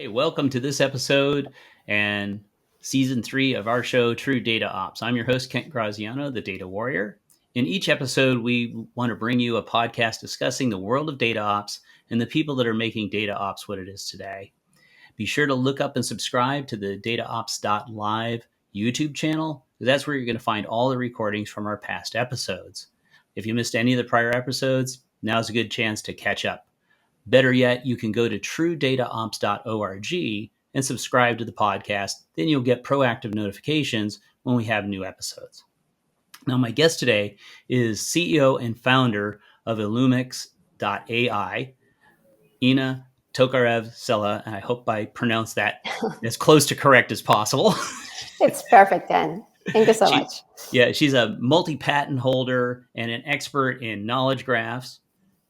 Hey, welcome to this episode and season 3 of our show, True Data Ops. I'm your host, Kent Graziano, the Data Warrior. In each episode, we want to bring you a podcast discussing the world of data ops and the people that are making data ops what it is today. Be sure to look up and subscribe to the DataOps.live YouTube channel. That's where you're going to find all the recordings from our past episodes. If you missed any of the prior episodes, now's a good chance to catch up. Better yet, you can go to truedataops.org and subscribe to the podcast. Then you'll get proactive notifications when we have new episodes. Now, my guest today is CEO and founder of illumex.ai, Ina Tokarev Sela, and I hope I pronounced that as close to correct as possible. It's perfect, Ken. Thank you so much. Yeah, she's a multi-patent holder and an expert in knowledge graphs,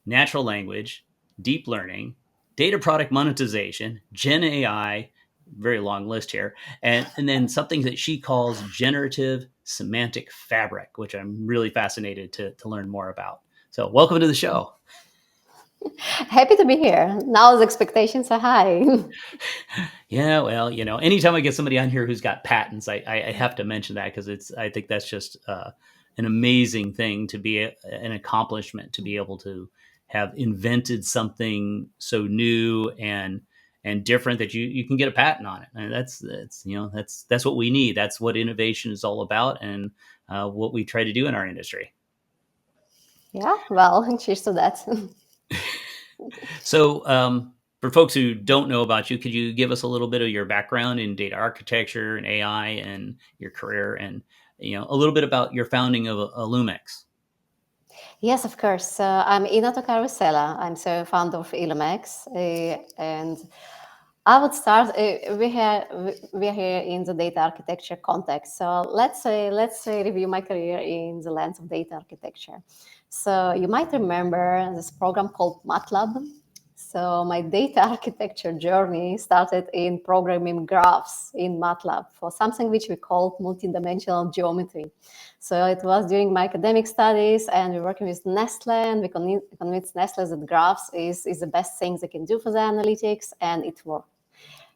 natural language, deep learning, data product monetization, GenAI, very long list here, and then something that she calls Generative Semantic Fabric, which I'm really fascinated to learn more about. So welcome to the show. Happy to be here. Now the expectations are high. Yeah, well, anytime I get somebody on here who's got patents, I have to mention that because I think that's just an amazing thing to be an accomplishment to be able to have invented something so new and different that you can get a patent on it. And that's what we need. That's what innovation is all about, and what we try to do in our industry. Yeah, well, cheers to that. So, for folks who don't know about you, could you give us a little bit of your background in data architecture and AI and your career, and a little bit about your founding of Illumex? Yes, of course. I'm Ina Tokarev Sela. I'm the founder of illumex, and I would start. We're here in the data architecture context. So let's review my career in the lens of data architecture. So you might remember this program called MATLAB. So my data architecture journey started in programming graphs in MATLAB for something which we call multidimensional geometry. So it was during my academic studies, and we're working with Nestle, and we convinced Nestle that graphs is the best thing they can do for the analytics, and it worked.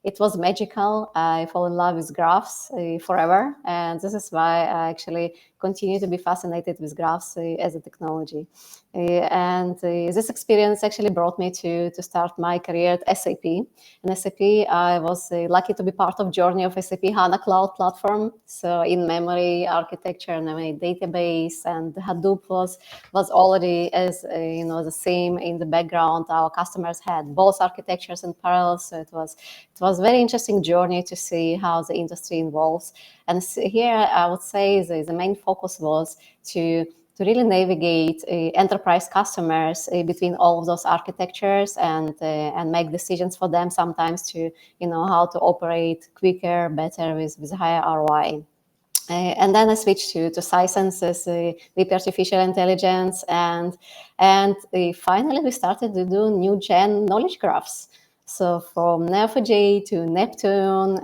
It was magical. I fall in love with graphs forever, and this is why I actually continue to be fascinated with graphs as a technology. And this experience actually brought me to start my career at SAP. In SAP, I was lucky to be part of journey of SAP HANA Cloud Platform. So in-memory architecture and memory database, and Hadoop was already as the same in the background. Our customers had both architectures in parallel, so it was a very interesting journey to see how the industry evolves. And here, I would say the main focus was to really navigate enterprise customers between all of those architectures and make decisions for them sometimes to how to operate quicker, better with higher ROI. And then I switched to Sisense as VP Artificial Intelligence, and finally we started to do new gen knowledge graphs. So from Neo4j to Neptune,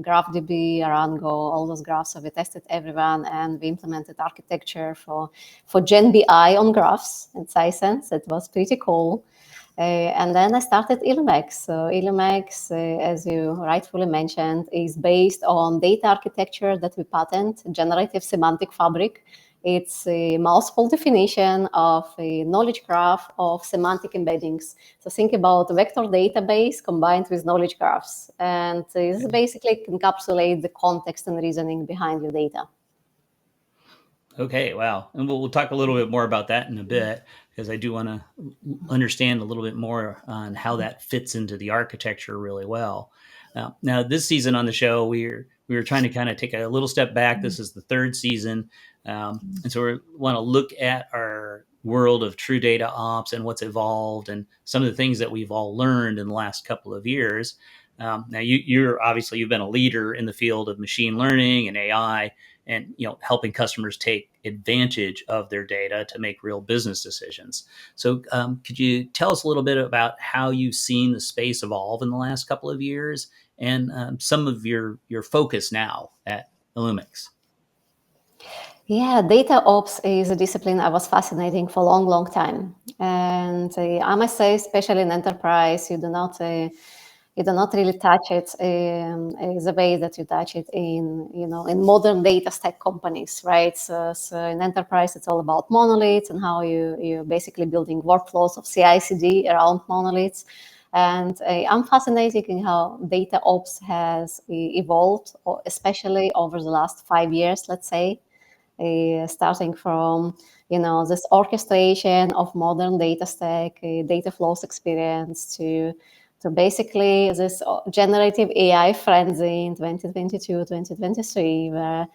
GraphDB, Arango, all those graphs. So we tested everyone, and we implemented architecture for GenBI on graphs at Sisense. It was pretty cool. And then I started illumex. So illumex, as you rightfully mentioned, is based on data architecture that we patent, Generative Semantic Fabric. It's a mouthful definition of a knowledge graph of semantic embeddings. So think about a vector database combined with knowledge graphs. And this basically encapsulates the context and reasoning behind your data. Okay, wow. And we'll talk a little bit more about that in a bit, because I do want to understand a little bit more on how that fits into the architecture really well. Now, this season on the show, we were trying to kind of take a little step back. This is the third season. And so we want to look at our world of true data ops and what's evolved and some of the things that we've all learned in the last couple of years. Now, you've been a leader in the field of machine learning and AI, and helping customers take advantage of their data to make real business decisions. So could you tell us a little bit about how you've seen the space evolve in the last couple of years, and some of your focus now at Illumex? Yeah, DataOps is a discipline I was fascinating for a long, long time. And I must say, especially in enterprise, you do not you do not really touch it the way that you touch it in modern data stack companies, right? So in enterprise, it's all about monoliths and how you're basically building workflows of CI/CD around monoliths. And I'm fascinated in how DataOps has evolved, especially over the last 5 years, let's say, starting from this orchestration of modern data stack, data flows experience to basically this generative AI frenzy in 2022, 2023, where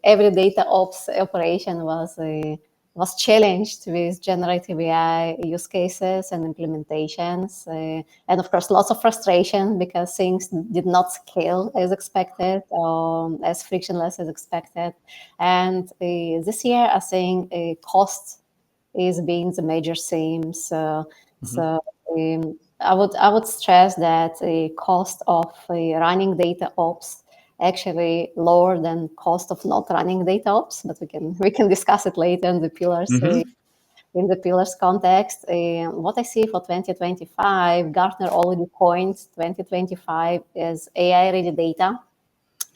every data ops operation was challenged with generative AI use cases and implementations. And of course, lots of frustration because things did not scale as expected, as frictionless as expected. And this year, I think cost is being the major theme. So, Mhm. so I would stress that the cost of running data ops actually lower than cost of not running data ops, but we can discuss it later in the pillars. Mhm. In the pillars context, what I see for 2025, Gartner already coined 2025 as AI ready data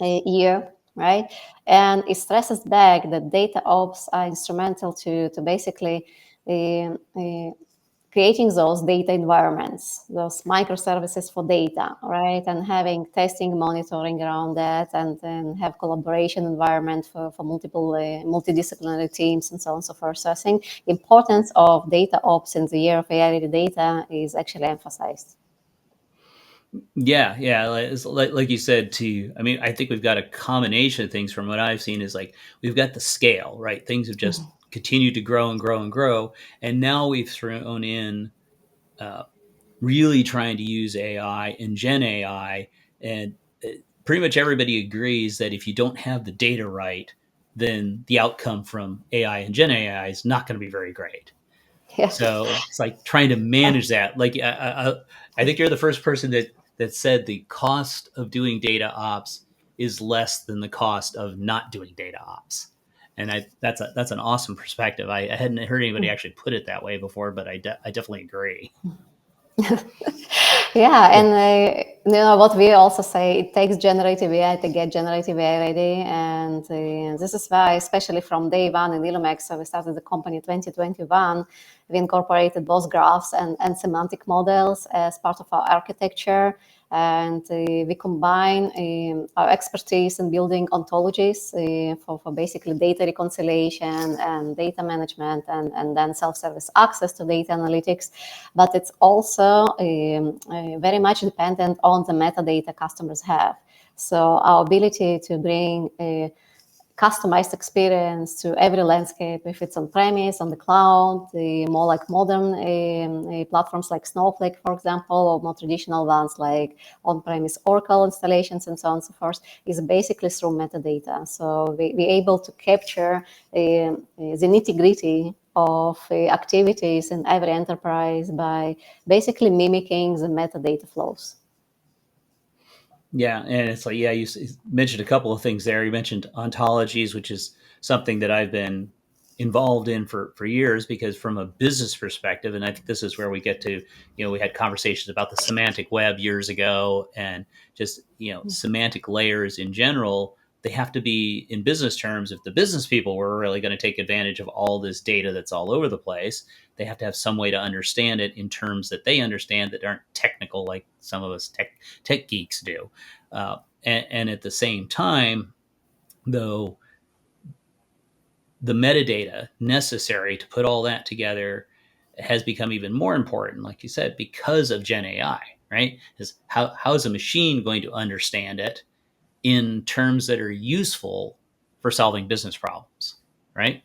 year, right? And it stresses back that data ops are instrumental to basically uh, uh, creating those data environments, those microservices for data, right? And having testing, monitoring around that, and then have collaboration environment for multiple multidisciplinary teams and so on and so forth. So I think importance of data ops in the year of AI-ready data is actually emphasized. Yeah, yeah, like you said too. I mean, I think we've got a combination of things from what I've seen is like we've got the scale, right? Things have just continued to grow and grow and grow, and now we've thrown in uh, really trying to use AI and Gen AI, and pretty much everybody agrees that if you don't have the data right, then the outcome from AI and Gen AI is not going to be very great. Yeah. So it's like trying to manage that. Like I think you're the first person that said the cost of doing data ops is less than the cost of not doing data ops, and that's an awesome perspective. I hadn't heard anybody actually put it that way before, but I definitely agree. Yeah, Yeah. and what we also say, it takes generative AI to get generative AI ready, and this is why, especially from day one in Illumex, so we started the company 2021, we incorporated both graphs and semantic models as part of our architecture, and we combine our expertise in building ontologies for basically data reconciliation and data management, and then self-service access to data analytics, but it's also very much dependent on the metadata customers have. So our ability to bring a customized experience to every landscape, if it's on premise, on the cloud, the more like modern platforms like Snowflake, for example, or more traditional ones like on-premise Oracle installations and so on and so forth, is basically through metadata. So we're able to capture the nitty-gritty of activities in every enterprise by basically mimicking the metadata flows. Yeah, and it's like you mentioned a couple of things there. You mentioned ontologies, which is something that I've been involved in for years because from a business perspective, and I think this is where we get to, we had conversations about the semantic web years ago and just, semantic layers in general. They have to be in business terms. If the business people were really going to take advantage of all this data that's all over the place, they have to have some way to understand it in terms that they understand that aren't technical like some of us tech geeks do. And at the same time, though, the metadata necessary to put all that together has become even more important, like you said, because of Gen AI, right? Is how is a machine going to understand it in terms that are useful for solving business problems, right?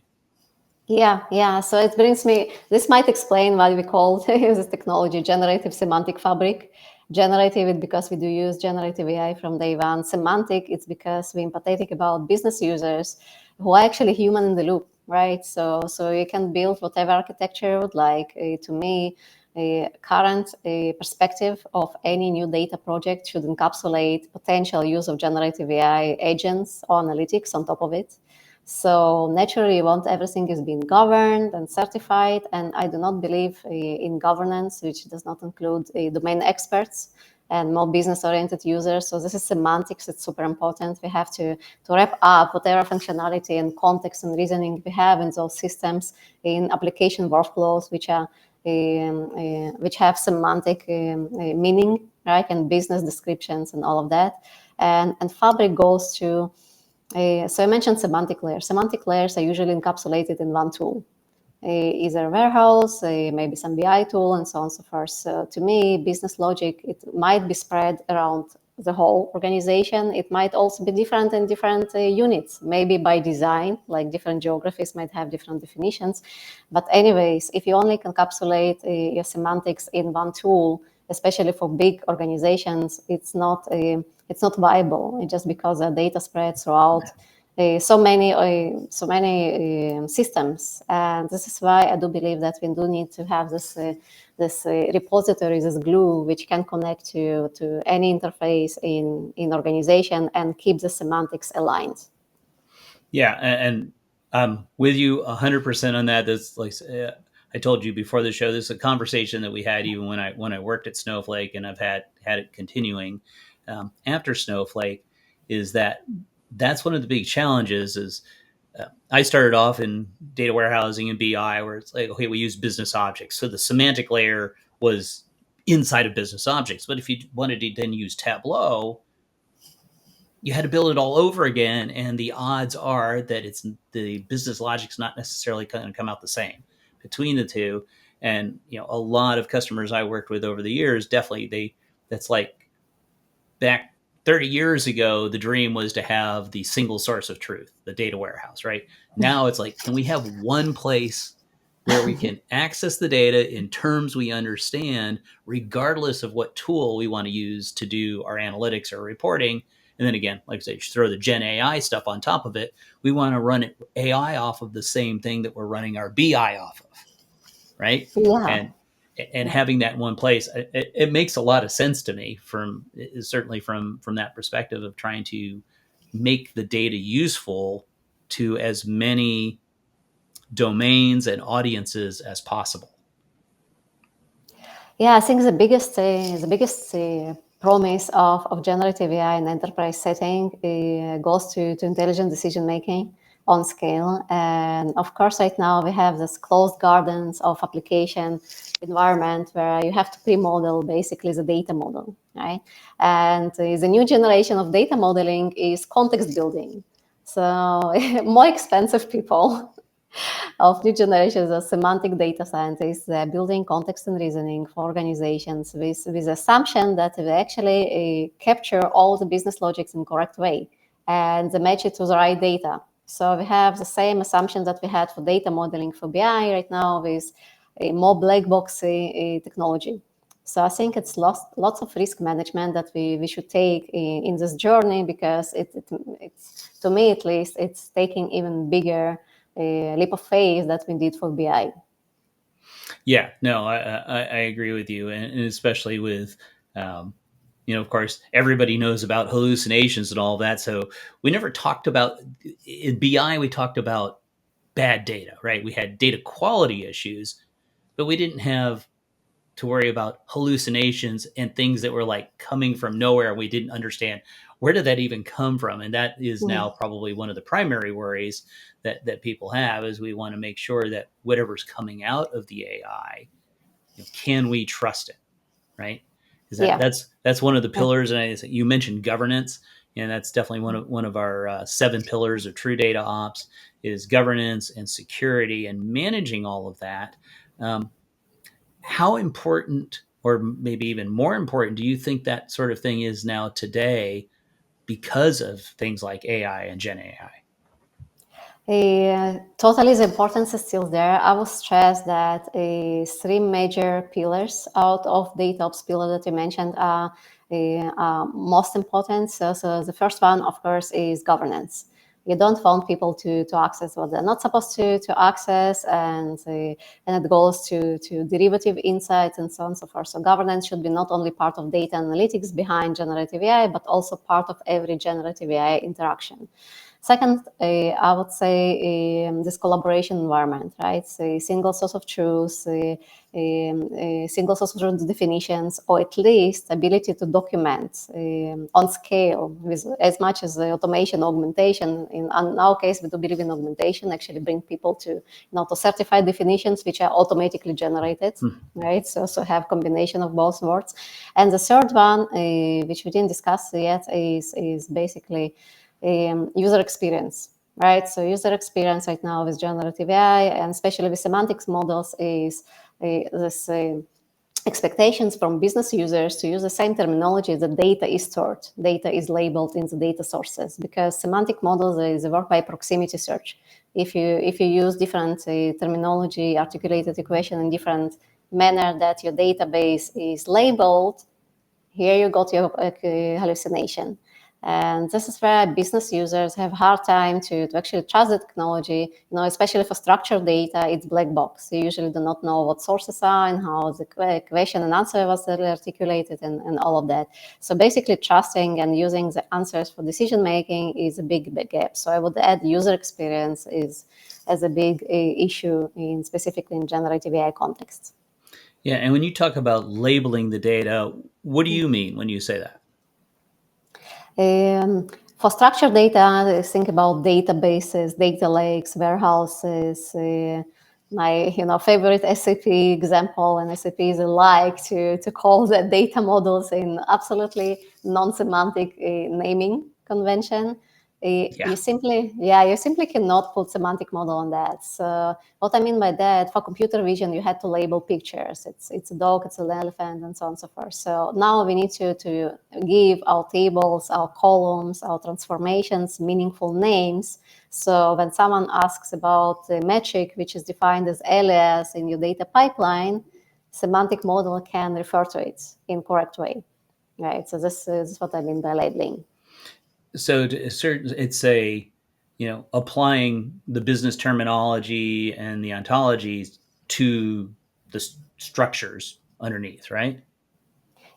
Yeah, yeah. So it brings me, this might explain why we call this technology generative semantic fabric. Generative it because we do use generative AI from day one. Semantic, it's because we're empathetic about business users who are actually human in the loop, right? So you can build whatever architecture you would like. To me, a current perspective of any new data project should encapsulate potential use of generative AI agents or analytics on top of it. So naturally, you want everything is being governed and certified. And I do not believe in governance, which does not include domain experts and more business-oriented users. So this is semantics. It's super important. We have to wrap up whatever functionality and context and reasoning we have in those systems in application workflows, which have semantic meaning, right, and business descriptions and all of that. And Fabric goes to, so I mentioned semantic layers. Semantic layers are usually encapsulated in one tool, either a warehouse, maybe some BI tool, and so on and so forth. So to me, business logic, it might be spread around the whole organization. It might also be different in different units, maybe by design, like different geographies might have different definitions. But anyways, if you only encapsulate your semantics in one tool, especially for big organizations, it's not viable, just because the data spreads throughout so many systems. And this is why I do believe that we do need to have this repository, this glue, which can connect to any interface in organization and keep the semantics aligned. Yeah, and I'm with you 100% on that. That's like I told you before the show. This is a conversation that we had even when I worked at Snowflake, and I've had it continuing after Snowflake. Is that's one of the big challenges? Is I started off in data warehousing and BI, where it's like, okay, we use business objects, so the semantic layer was inside of business objects. But if you wanted to then use Tableau, you had to build it all over again, and the odds are that it's the business logic's not necessarily going to come out the same between the two. And a lot of customers I worked with over the years, definitely that's like back 30 years ago, the dream was to have the single source of truth, the data warehouse, right? Now it's like, can we have one place where we can access the data in terms we understand, regardless of what tool we want to use to do our analytics or reporting? And then again, like I said, you throw the GenAI stuff on top of it. We want to run AI off of the same thing that we're running our BI off of, right? Yeah. And having that in one place, it makes a lot of sense to me, certainly from that perspective of trying to make the data useful to as many domains and audiences as possible. Yeah, I think the biggest promise of generative AI in enterprise setting goes to intelligent decision making on scale. And of course, right now we have this closed gardens of application environment where you have to pre-model basically the data model, right? And the new generation of data modeling is context building. So more expensive people of new generations of semantic data scientists building context and reasoning for organizations with the assumption that they actually capture all the business logics in correct way and they match it to the right data. So we have the same assumption that we had for data modeling for BI right now with a more black box technology. So I think it's lots of risk management that we should take in this journey, because it's, to me at least, it's taking even bigger leap of faith that we did for BI. Yeah, no, I agree with you, and especially with, of course, everybody knows about hallucinations and all of that. So we never talked about in BI. We talked about bad data, right? We had data quality issues, but we didn't have to worry about hallucinations and things that were like coming from nowhere. We didn't understand where did that even come from, and that is now probably one of the primary worries that people have, is we want to make sure that whatever's coming out of the AI, can we trust it, right? Because that's one of the pillars. And you mentioned governance, and that's definitely one of our 7 pillars of true data ops is governance and security and managing all of that. How important, or maybe even more important, do you think that sort of thing is now today because of things like AI and Gen AI? Totally, the importance is still there. I will stress that 3 major pillars out of DataOps pillar that you mentioned are most important. So the first one, of course, is governance. You don't want people to access what they're not supposed to access, and it goes to derivative insights and so on and so forth. So governance should be not only part of data analytics behind generative AI, but also part of every generative AI interaction. Second, I would say this collaboration environment, right? So a single source of truth, a single source of truth definitions, or at least ability to document on scale with as much as the automation augmentation. In our case, we do believe in augmentation, actually bring people to, to certify definitions which are automatically generated, right? So have combination of both words. And the third one, which we didn't discuss yet, is basically user experience, right? So user experience right now with generative AI and especially with semantics models is this expectations from business users to use the same terminology. The data is stored, data is labeled in the data sources, because semantic models is a work by proximity search. If you use different terminology, articulated equation in different manner that your database is labeled, here you got your hallucination. And this is where business users have hard time to actually trust the technology, especially for structured data, it's black box. You usually do not know what sources are and how the question and answer was articulated and all of that. So basically trusting and using the answers for decision making is a big gap. So I would add user experience is as a big issue specifically in generative AI contexts. Yeah, and when you talk about labeling the data, what do you mean when you say that? For structured data, think about databases, data lakes, warehouses. My favorite SAP example, and SAP is like to call the data models in absolutely non-semantic naming convention. Yeah. You simply cannot put semantic model on that. So what I mean by that, for computer vision, you had to label pictures. It's a dog, it's an elephant, and so on and so forth. So now we need to give our tables, our columns, our transformations meaningful names. So when someone asks about the metric, which is defined as alias in your data pipeline, semantic model can refer to it in correct way, right? So this is what I mean by labeling. So to a certain, it's a, applying the business terminology and the ontologies to the structures underneath, right?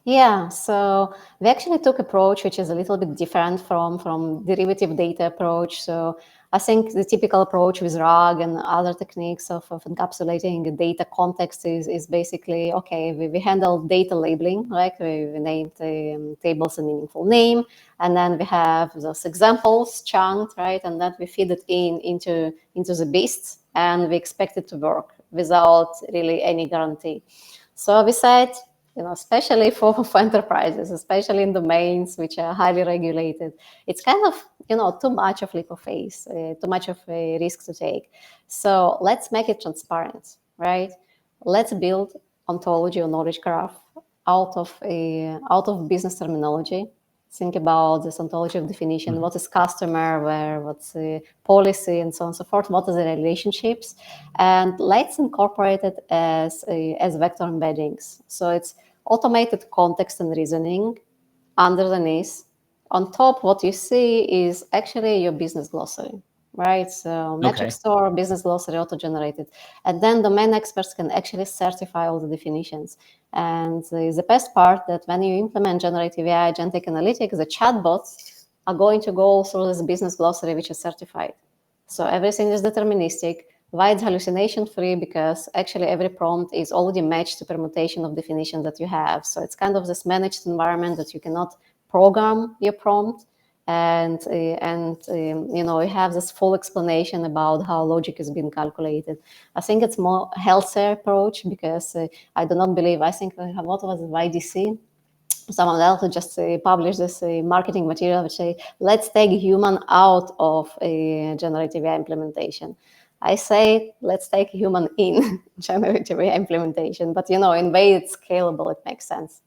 Yeah, so we actually took approach which is a little bit different from derivative data approach. So I think the typical approach with RAG and other techniques of encapsulating a data context is basically, okay, we handle data labeling, like we named tables a meaningful name, and then we have those examples chunked, right, and then we feed it into the beast, and we expect it to work without really any guarantee. So we said, especially for enterprises, especially in domains which are highly regulated, it's kind of, too much of leap of faith, too much of a risk to take. So let's make it transparent, right? Let's build ontology or knowledge graph out of business terminology. Think about this ontology of definition. What is customer, where, what's the policy, and so on and so forth. What are the relationships? And let's incorporate it as vector embeddings. So it's automated context and reasoning underneath. On top, what you see is actually your business glossary, right? So metric Okay. store, business glossary, auto-generated. And then domain experts can actually certify all the definitions. And the best part that when you implement generative AI, agentic analytics, the chatbots are going to go through this business glossary, which is certified. So everything is deterministic. Why it's hallucination free? Because actually every prompt is already matched to permutation of definitions that you have. So it's kind of this managed environment that you cannot program your prompt, and you have this full explanation about how logic is being calculated. I think it's more healthier approach because I do not believe. I think what was it, YDC? Someone else who just published this marketing material which say, let's take human out of a generative AI implementation. I say, let's take human in generative AI implementation, but in way it's scalable, it makes sense.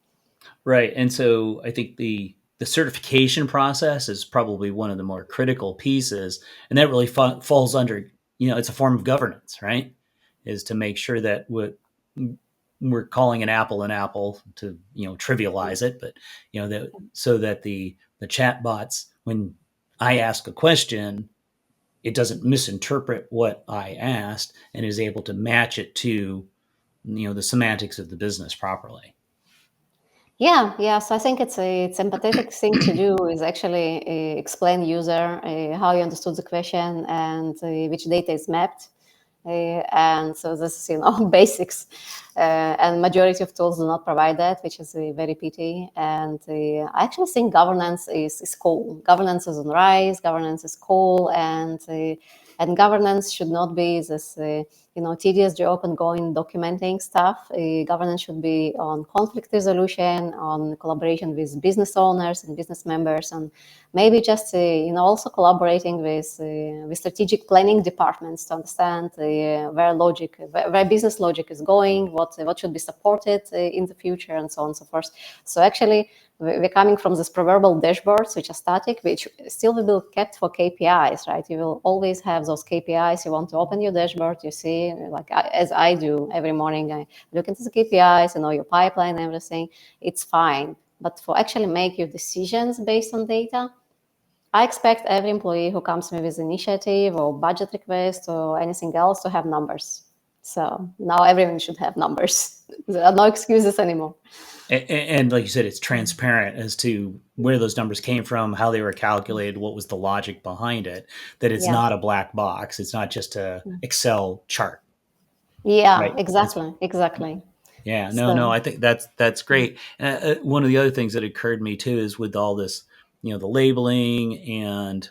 Right. And so I think the certification process is probably one of the more critical pieces, and that really falls under, it's a form of governance, right? Is to make sure that what we're calling an apple to, trivialize it, but that so that the chat bots, when I ask a question, it doesn't misinterpret what I asked and is able to match it to, the semantics of the business properly. Yeah. So I think it's empathetic thing to do is actually explain user how you understood the question and which data is mapped. And so this is, basics. And majority of tools do not provide that, which is very pity. And I actually think governance is cool. Governance is on rise. Governance is cool, and governance should not be this tedious job and going documenting stuff. Governance should be on conflict resolution, on collaboration with business owners and business members, and maybe just also collaborating with strategic planning departments to understand where business logic is going, what should be supported in the future, and so on and so forth. So actually, we're coming from this proverbial dashboards, which are static, which still will be kept for KPIs, right? You will always have those KPIs. You want to open your dashboard, you see, like as I do every morning, I look into the KPIs, your pipeline and everything. It's fine. But for actually make your decisions based on data, I expect every employee who comes to me with initiative or budget request or anything else to have numbers. So now everyone should have numbers. There are no excuses anymore. And like you said, it's transparent as to where those numbers came from, how they were calculated, what was the logic behind it. That it's Yeah. not a black box. It's not just a Excel chart, Yeah, right? exactly. Yeah, no. So, I think that's great. One of the other things that occurred to me too is with all this, the labeling and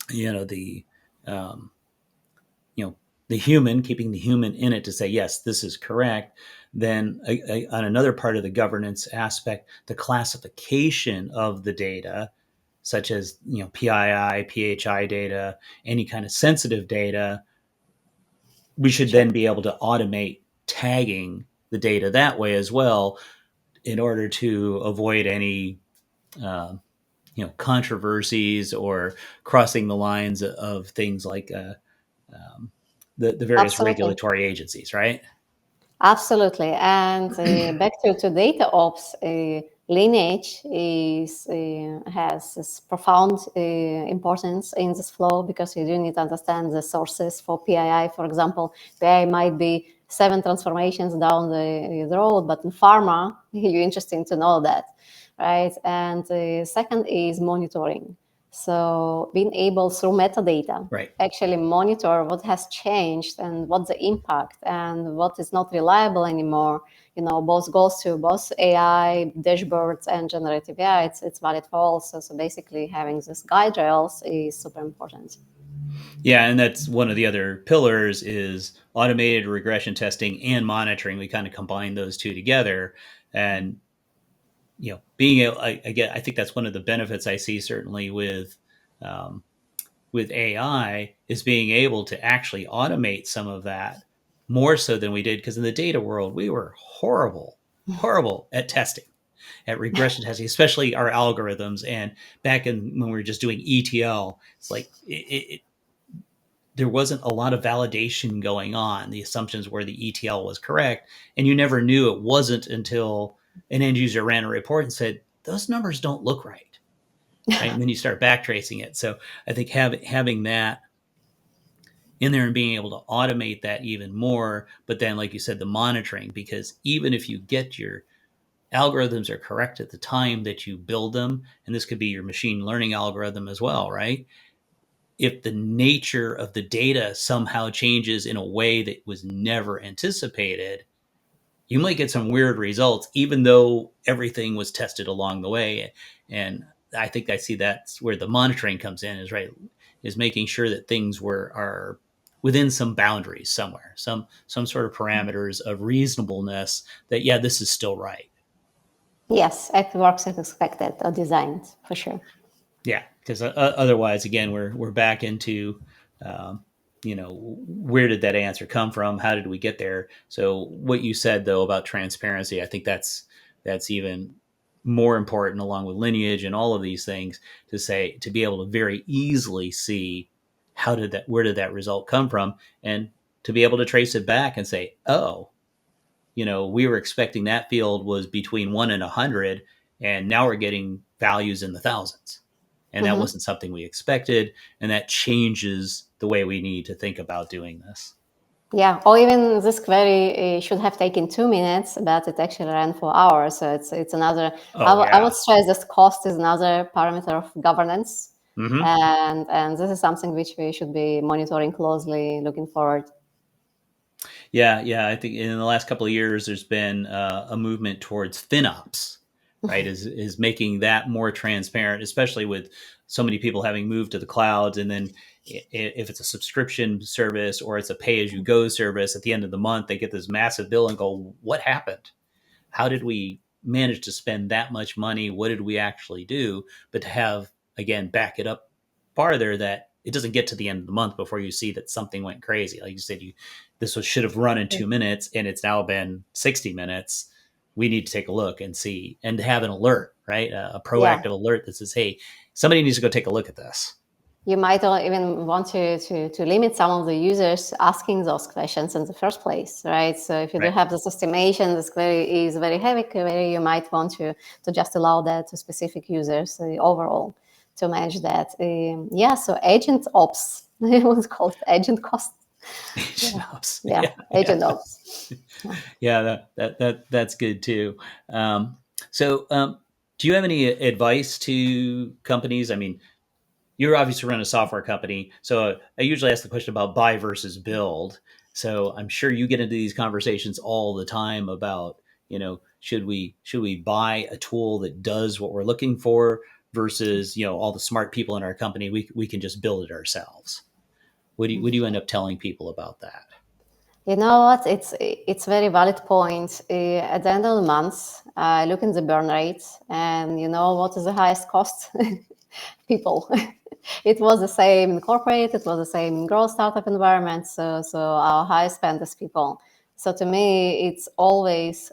the um, you know the human, keeping the human in it to say yes, this is correct. Then on another part of the governance aspect, the classification of the data, such as PII, PHI data, any kind of sensitive data, we should sure. then be able to automate tagging the data that way as well, in order to avoid any uh, controversies or crossing the lines of things like um, the various Absolutely. regulatory agencies, right? Absolutely. And back to DataOps, lineage has this profound importance in this flow because you do need to understand the sources for PII. For example, PII might be 7 transformations down the road, but in pharma, you're interesting to know that, right? And second is monitoring. So being able through metadata Right. actually monitor what has changed and what's the impact and what is not reliable anymore. Both goes to both AI dashboards and generative AI. It's valid for all. So basically, having this guide rails is super important. Yeah, and that's one of the other pillars is automated regression testing and monitoring. We kind of combine those two together, and being able, I think that's one of the benefits I see certainly um, with AI is being able to actually automate some of that more so than we did, because in the data world we were horrible at testing, at regression testing, especially our algorithms. And back in when we were just doing ETL, it's like there wasn't a lot of validation going on. The assumptions were the ETL was correct, and you never knew it wasn't until an end user ran a report and said those numbers don't look right, right? And then you start backtracing it. So I think having that in there and being able to automate that even more, but then like you said, the monitoring, because even if you get your algorithms are correct at the time that you build them, and this could be your machine learning algorithm as well, right? If the nature of the data somehow changes in a way that was never anticipated, you might get some weird results, even though everything was tested along the way. And I think I see that's where the monitoring comes in, is right, is making sure that things are within some boundaries somewhere, some sort of parameters of reasonableness, that yeah, this is still right. Yes, it works as expected or designed for sure. Yeah, because otherwise, again, we're back into, um, where did that answer come from? How did we get there? So what you said though about transparency, I think that's even more important, along with lineage and all of these things, to be able to very easily see where did that result come from, and to be able to trace it back and say, oh, we were expecting that field was between 1 and 100, and now we're getting values in the thousands. And that Mhm. wasn't something we expected. And that changes the way we need to think about doing this. Yeah, or even this query should have taken 2 minutes, but it actually ran for hours. So it's another. Oh I would yeah. stress that cost is another parameter of governance, Hmm. and this is something which we should be monitoring closely, looking forward. Yeah. I think in the last couple of years, there's been a movement towards FinOps, right? Is making that more transparent, especially with so many people having moved to the clouds. And then if it's a subscription service or it's a pay as you go service, at the end of the month, they get this massive bill and go, "What happened? How did we manage to spend that much money? What did we actually do?" But to have, again, back it up farther, that it doesn't get to the end of the month before you see that something went crazy. Like you said, should have run in 2 minutes and it's now been 60 minutes. We need to take a look and see and have an alert, right? A Yeah. proactive alert that says, "Hey, somebody needs to go take a look at this." You might even want to limit some of the users asking those questions in the first place, right? So if you do Right. have this estimation, this query is very heavy query, you might want to just allow that to specific users overall to manage that. Yeah, so agent ops, it was called agent cost. Yeah, yeah, Yeah. agent ops. Yeah. Yeah, that's good too. Um, so, do you have any advice to companies? I mean, you're obviously run a software company, so I usually ask the question about buy versus build. So I'm sure you get into these conversations all the time about, should we buy a tool that does what we're looking for versus, all the smart people in our company, we can just build it ourselves. What do you end up telling people about that? You know what? It's very valid point. At the end of the month, I look in the burn rate, and you know what is the highest cost? People. It was the same in corporate. It was the same in growth startup environment. So our highest spend is people. So to me, it's always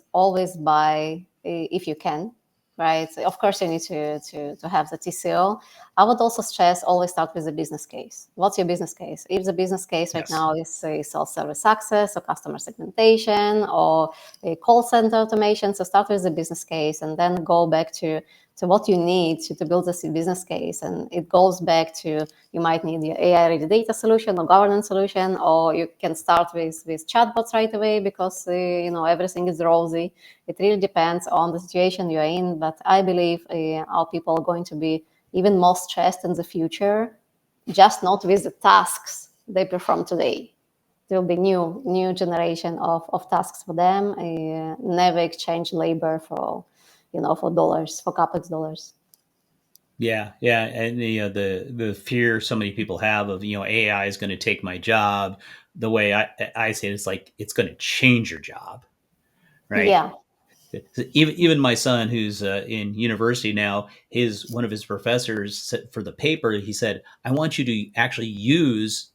buy if you can, right? Of course, you need to have the TCO. I would also stress always start with the business case. What's your business case? If the business case right Yes. now is say self-service access or customer segmentation or a call center automation, so start with the business case and then go back to what you need to build this business case. And it goes back to you might need your AI ready data solution or governance solution, or you can start with chatbots right away because everything is rosy. It really depends on the situation you're in. But I believe our people are going to be even more stressed in the future, just not with the tasks they perform today. There will be new generation of tasks for them. Never exchange labor for dollars, for capex dollars. Yeah, and the fear so many people have of, AI is going to take my job. The way I say it, it's like it's going to change your job, right? Yeah, Even my son, who's in university now, his one of his professors said for the paper, he said, "I want you to actually use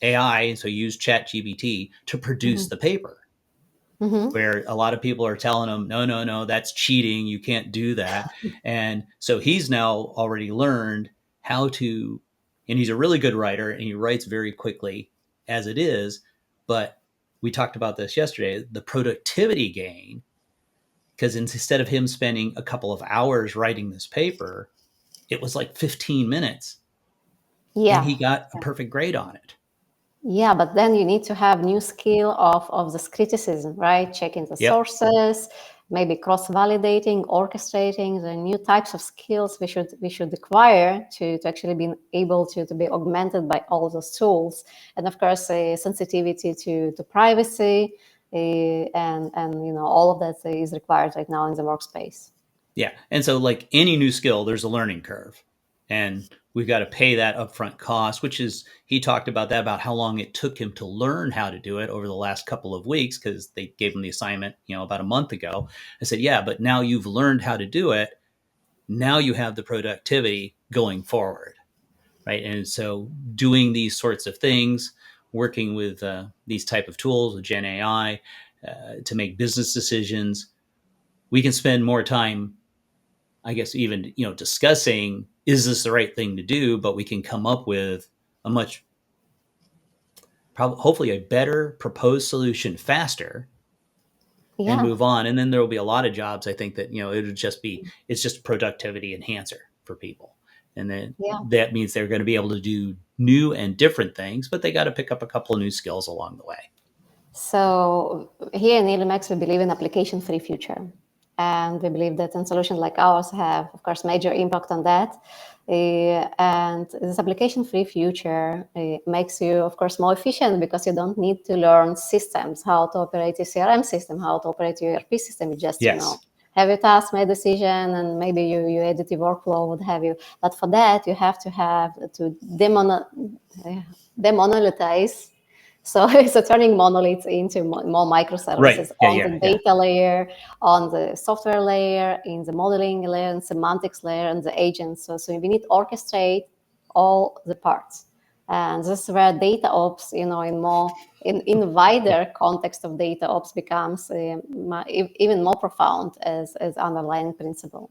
AI, and so use Chat GBT to produce hmm the paper." hmm Where a lot of people are telling him, "No, no, no, that's cheating. You can't do that." And so he's now already learned how to, and he's a really good writer and he writes very quickly as it is. But we talked about this yesterday, the productivity gain, because instead of him spending a couple of hours writing this paper, it was like 15 minutes and yeah. he got a perfect grade on it. Yeah, but then you need to have new skill of this criticism, right? Checking the Yep. sources, maybe cross-validating, orchestrating the new types of skills we should acquire to actually be able to be augmented by all those tools. And of course, sensitivity to privacy, and all of that is required right now in the workspace. Yeah. And so, like any new skill, there's a learning curve. And we've got to pay that upfront cost, which is, he talked about that, about how long it took him to learn how to do it over the last couple of weeks, because they gave him the assignment, about a month ago. I said, "Yeah, but now you've learned how to do it. Now you have the productivity going forward." Right. And so, doing these sorts of things, working with these type of tools, with Gen AI, to make business decisions, we can spend more time, I guess, even, discussing, is this the right thing to do, but we can come up with a much, probably, hopefully a better proposed solution faster and Yeah, move on. And then there will be a lot of jobs, I think, that, it's just a productivity enhancer for people. And then yeah. that means they're going to be able to do new and different things, but they got to pick up a couple of new skills along the way. So here in illumex, we believe in application-free future. And we believe that in solutions like ours have, of course, major impact on that. And this application-free future makes you, of course, more efficient because you don't need to learn systems, how to operate your CRM system, how to operate your ERP system. You just, Yes. have your task, make decision, and maybe you edit your workflow, what have you. But for that, you have to demonetize. So it's turning monoliths into more microservices Right. on the Yeah. data layer, on the software layer, in the modeling layer, and semantics layer, and the agents. So we need to orchestrate all the parts. And this is where DataOps, in wider context of DataOps becomes even more profound as underlying principle.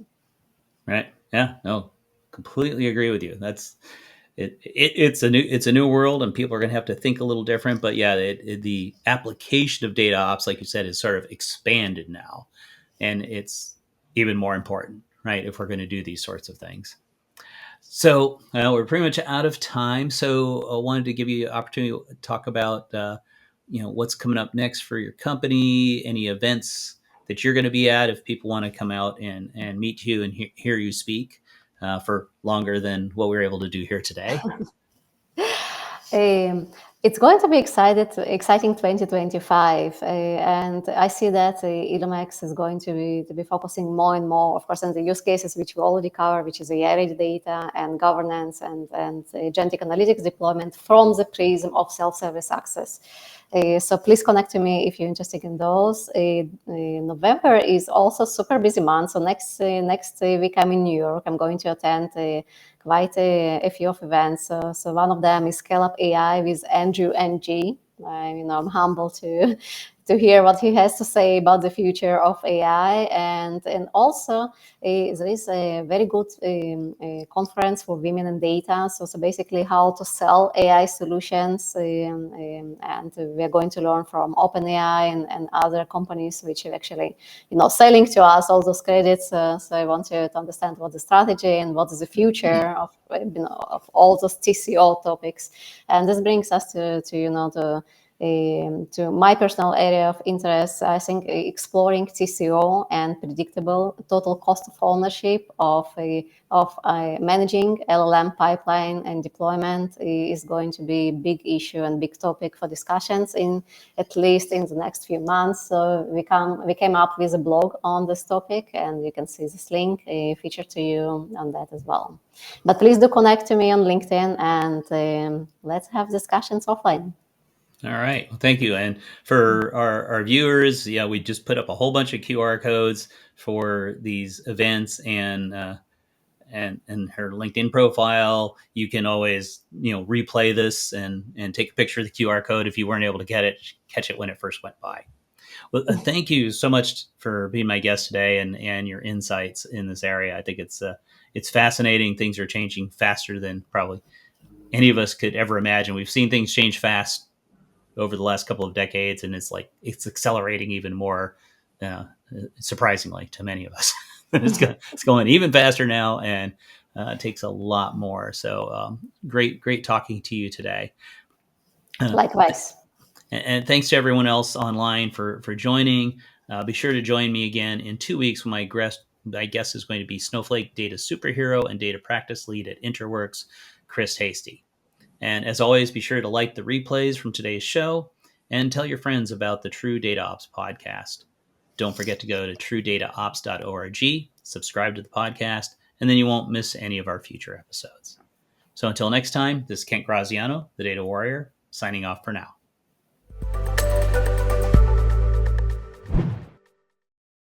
Right. Yeah. No, completely agree with you. That's it's a new world, and people are going to have to think a little different. But yeah, the application of data ops, like you said, is sort of expanded now, and it's even more important, right? If we're going to do these sorts of things. So we're pretty much out of time. So I wanted to give you an opportunity to talk about what's coming up next for your company, any events that you're going to be at if people want to come out and meet you and hear you speak for longer than what we were able to do here today. It's going to be exciting 2025, and I see that illumex is going to be focusing more and more, of course, on the use cases which we already cover, which is the AI data and governance and agentic analytics deployment from the prism of self-service access. So please connect to me if you're interested in those. November is also super busy month. So next week I'm in New York. I'm going to attend quite a few of events. So one of them is Scale Up AI with Andrew NG. I'm humble to hear what he has to say about the future of AI, and also there is a very good conference for women in data. So basically how to sell AI solutions, and we are going to learn from OpenAI and other companies which are actually selling to us all those credits. So I want you to understand what the strategy and what is the future of all those TCO topics, and this brings us to my personal area of interest. I think exploring TCO and predictable total cost of ownership of managing LLM pipeline and deployment is going to be a big issue and big topic for discussions at least in the next few months. So we came up with a blog on this topic, and you can see this link featured to you on that as well. But please do connect to me on LinkedIn, and let's have discussions offline. All right. Well, thank you. And for our viewers, yeah, we just put up a whole bunch of QR codes for these events and her LinkedIn profile. You can always replay this and take a picture of the QR code if you weren't able to catch it when it first went by. Well, thank you so much for being my guest today and your insights in this area. I think it's fascinating. Things are changing faster than probably any of us could ever imagine. We've seen things change fast over the last couple of decades, and it's accelerating even more, surprisingly to many of us. It's going even faster now, and it takes a lot more. So great talking to you today. Likewise. And thanks to everyone else online for joining. Be sure to join me again in 2 weeks when my guest is going to be Snowflake data superhero and data practice lead at Interworks, Chris Hasty. And as always, be sure to like the replays from today's show and tell your friends about the True DataOps podcast. Don't forget to go to truedataops.org, subscribe to the podcast, and then you won't miss any of our future episodes. So until next time, this is Kent Graziano, the Data Warrior, signing off for now.